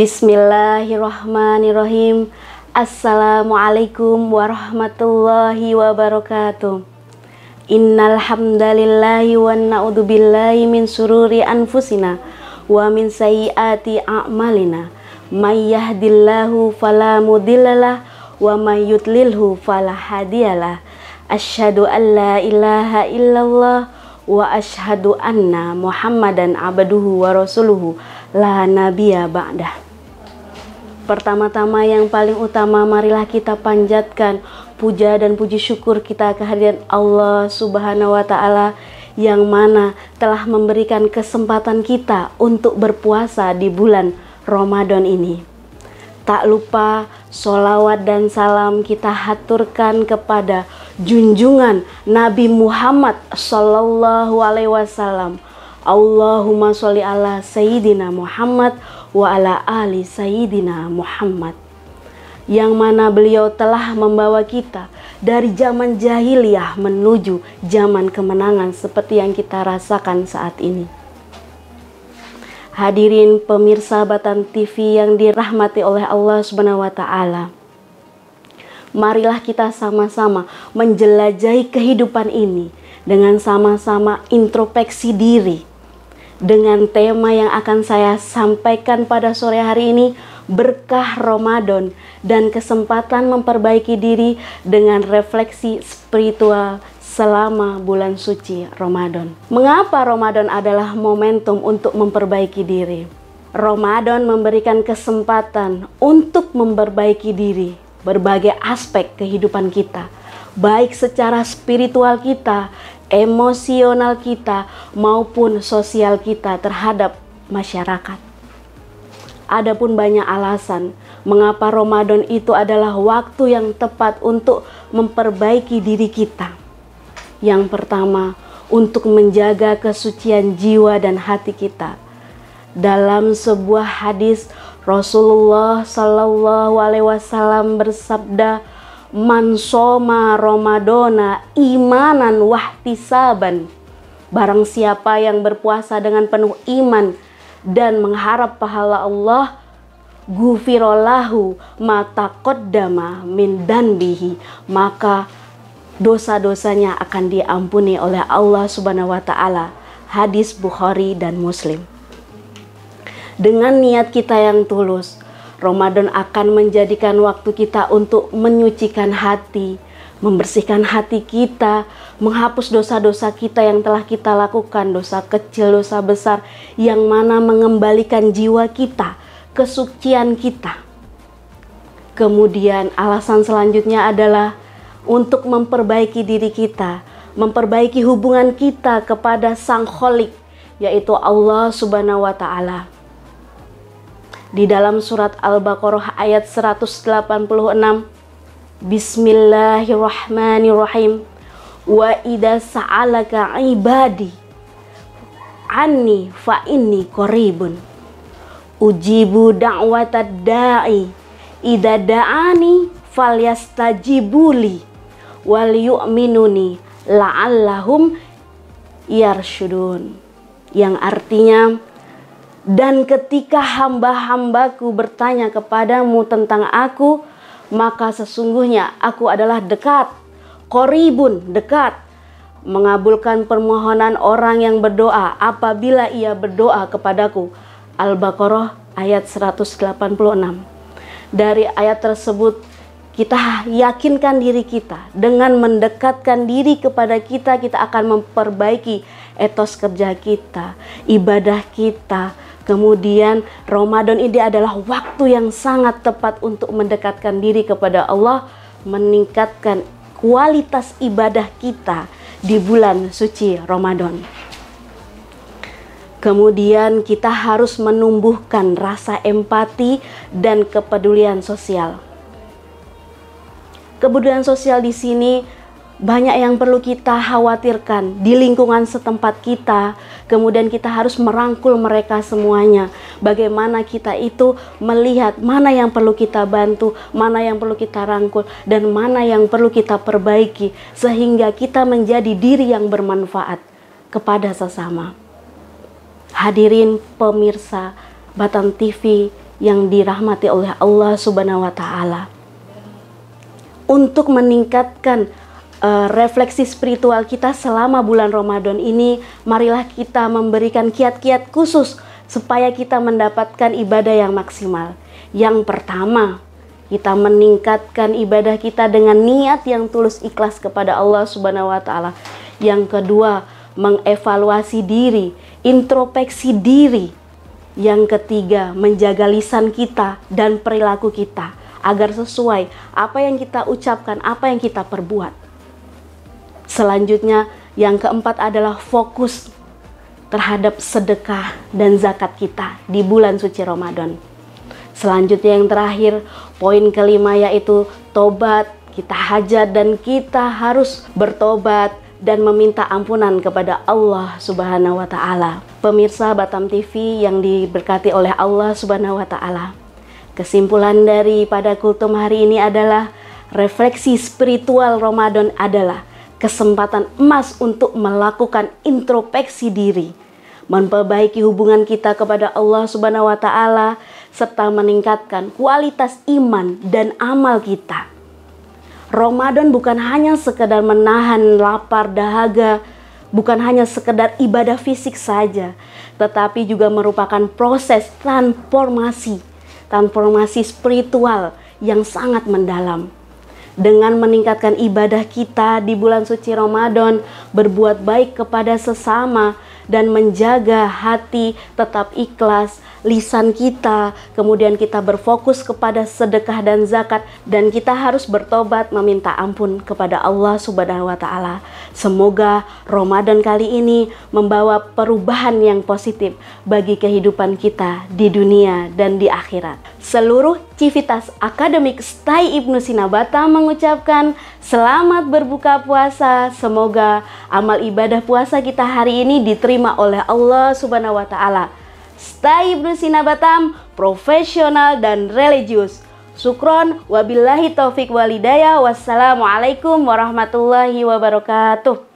Bismillahirrahmanirrahim. Assalamualaikum warahmatullahi wabarakatuh. Innal hamdalillahi wa na'udzubillahi min sururi anfusina wa min sayyiati a'malina. May yahdillahu fala mudhillalah wa may yudlilhu fala hadiyalah. Asyhadu an la ilaha illallah wa asyhadu anna Muhammadan abduhu wa rasuluhu la nabiyya ba'dah. Pertama-tama yang paling utama, marilah kita panjatkan puja dan puji syukur kita kehadiran Allah Subhanahu wa Ta'ala yang mana telah memberikan kesempatan kita untuk berpuasa di bulan Ramadan ini. Tak lupa sholawat dan salam kita haturkan kepada junjungan Nabi Muhammad Sallallahu Alaihi Wasallam. Allahumma sholli ala Sayyidina Muhammad wa ala ali Sayyidina Muhammad, yang mana beliau telah membawa kita dari zaman jahiliyah menuju zaman kemenangan seperti yang kita rasakan saat ini. Hadirin pemirsa Batan TV yang dirahmati oleh Allah Subhanahu wa Ta'ala, marilah kita sama-sama menjelajahi kehidupan ini dengan sama-sama introspeksi diri dengan tema yang akan saya sampaikan pada sore hari ini, berkah Ramadan dan kesempatan memperbaiki diri dengan refleksi spiritual selama bulan suci Ramadan. Mengapa Ramadan adalah momentum untuk memperbaiki diri? Ramadan memberikan kesempatan untuk memperbaiki diri berbagai aspek kehidupan kita, baik secara spiritual kita, emosional kita, maupun sosial kita terhadap masyarakat. Adapun banyak alasan mengapa Ramadan itu adalah waktu yang tepat untuk memperbaiki diri kita. Yang pertama, untuk menjaga kesucian jiwa dan hati kita. Dalam sebuah hadis, Rasulullah Sallallahu Alaihi Wasallam bersabda, "Man shoma Ramadana imanan wahtisaban." Barang siapa yang berpuasa dengan penuh iman dan mengharap pahala Allah, ghufirallahu ma taqaddama min danbihi, maka dosa-dosanya akan diampuni oleh Allah Subhanahu wa Ta'ala. Hadis Bukhari dan Muslim. Dengan niat kita yang tulus, Ramadan akan menjadikan waktu kita untuk menyucikan hati, membersihkan hati kita, menghapus dosa-dosa kita yang telah kita lakukan, dosa kecil, dosa besar, yang mana mengembalikan jiwa kita, kesucian kita. Kemudian alasan selanjutnya adalah untuk memperbaiki diri kita, memperbaiki hubungan kita kepada Sang Kholik, yaitu Allah Subhanahu wa Ta'ala. Di dalam surat Al-Baqarah ayat 186, Bismillahirrahmanirrahim. Wa idza sa'alaka ibadi anni fa inni qaribun ujibu da'watad da'i idza da'ani falyastajibuli wal yu'minuni la'allahum yarshudun, yang artinya, dan ketika hamba-hambaku bertanya kepadamu tentang aku, maka sesungguhnya aku adalah dekat, qoribun, dekat, mengabulkan permohonan orang yang berdoa apabila ia berdoa kepadaku. Al-Baqarah ayat 186. Dari ayat tersebut kita yakinkan diri kita, dengan mendekatkan diri kepada kita, kita akan memperbaiki etos kerja kita, ibadah kita. Kemudian Ramadan ini adalah waktu yang sangat tepat untuk mendekatkan diri kepada Allah, meningkatkan kualitas ibadah kita di bulan suci Ramadan. Kemudian kita harus menumbuhkan rasa empati dan kepedulian sosial. Kepedulian sosial di sini banyak yang perlu kita khawatirkan di lingkungan setempat kita. Kemudian kita harus merangkul mereka semuanya. Bagaimana kita itu melihat mana yang perlu kita bantu, mana yang perlu kita rangkul, dan mana yang perlu kita perbaiki, sehingga kita menjadi diri yang bermanfaat kepada sesama. Hadirin pemirsa Batan TV yang dirahmati oleh Allah Subhanahu wa taala. Untuk meningkatkan refleksi spiritual kita selama bulan Ramadan ini, marilah kita memberikan kiat-kiat khusus supaya kita mendapatkan ibadah yang maksimal. Yang pertama, kita meningkatkan ibadah kita dengan niat yang tulus ikhlas kepada Allah Subhanahu wa taala. Yang kedua, mengevaluasi diri, introspeksi diri. Yang ketiga, menjaga lisan kita dan perilaku kita agar sesuai apa yang kita ucapkan, apa yang kita perbuat. Selanjutnya, yang keempat adalah fokus terhadap sedekah dan zakat kita di bulan suci Ramadan. Selanjutnya yang terakhir, poin kelima yaitu tobat. Kita hajat dan kita harus bertobat dan meminta ampunan kepada Allah Subhanahu wa taala. Pemirsa Batam TV yang diberkati oleh Allah Subhanahu wa taala. Kesimpulan daripada kultum hari ini adalah refleksi spiritual Ramadan adalah kesempatan emas untuk melakukan introspeksi diri, memperbaiki hubungan kita kepada Allah Subhanahu wa taala serta meningkatkan kualitas iman dan amal kita. Ramadan bukan hanya sekedar menahan lapar dahaga, bukan hanya sekedar ibadah fisik saja, tetapi juga merupakan proses transformasi spiritual yang sangat mendalam. Dengan meningkatkan ibadah kita di bulan suci Ramadan, berbuat baik kepada sesama, dan menjaga hati tetap ikhlas, lisan kita, kemudian kita berfokus kepada sedekah dan zakat, dan kita harus bertobat meminta ampun kepada Allah Subhanahu wa taala. Semoga Ramadan kali ini membawa perubahan yang positif bagi kehidupan kita di dunia dan di akhirat. Seluruh Civitas Akademik STAI Ibnu Sina Batam mengucapkan selamat berbuka puasa. Semoga amal ibadah puasa kita hari ini diterima oleh Allah Subhanahu wa taala. STAI Ibnu Sina Batam, profesional dan religius. Syukron, wabillahi taufik walidayah. Wassalamualaikum warahmatullahi wabarakatuh.